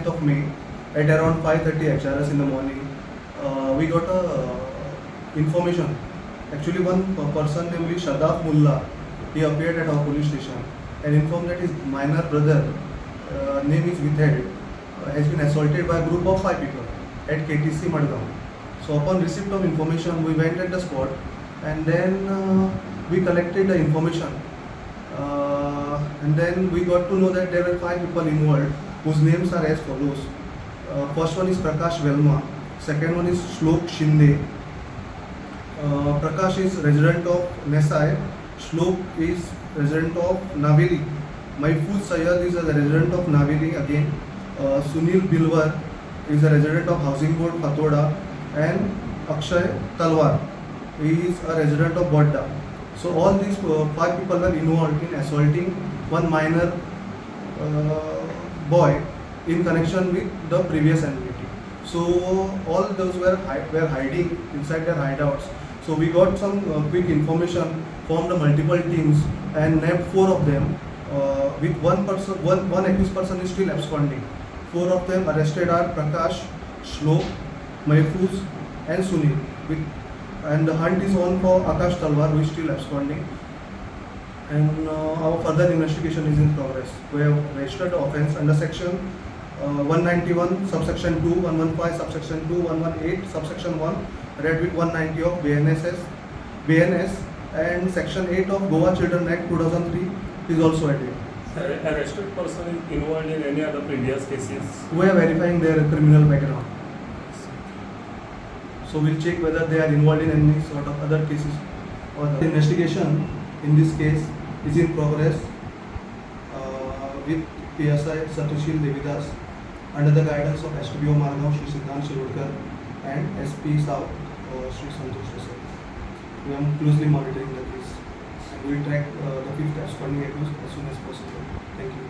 5th of May at around 5:30 HRS in the morning. We got a information. Actually, one person, namely Shadaf Mullah, he appeared at our police station and informed that his minor brother, name is withheld, has been assaulted by a group of 5 people at KTC Madgaon. So upon receipt of information, we went at the spot and then we collected the information. And then we got to know that there were 5 people involved whose names are as follows. First one is Prakash Velma, second one is Shlok Shinde. Prakash is resident of Nesai, Shlok is resident of Naveli, Mahfuz Sayyad is a resident of Naveli again, Sunil Bilwar is a resident of Housing Board Fatorda, and Akshay Talwar is a resident of Bodda. So all these 5 people were involved in assaulting one minor boy in connection with the previous enmity. So all those were hiding inside their hideouts. So we got some quick information from the multiple teams and nabbed 4 of them. With one accused person is still absconding. 4 of them arrested are Prakash, Shlok, Mahfuz and Sunil. And the hunt is on for Akash Talwar, who is still absconding. And our further investigation is in progress. We have registered the offence under section 191 subsection 2, 115 subsection 2, 118 subsection 1, read with 190 of BNS, and section 8 of Goa Children Act 2003 is also added. Sir, arrested person is involved in any other previous cases? We are verifying their criminal background. So we'll check whether they are involved in any sort of other cases. Or the investigation in this case is in progress with PSI Satushil Devidas under the guidance of STBO Margaon Shri Siddhant Shirudkar and SP South Shri Santosh Desai. We are closely monitoring the case and we will track the 5th absconding accused as soon as possible. Thank you.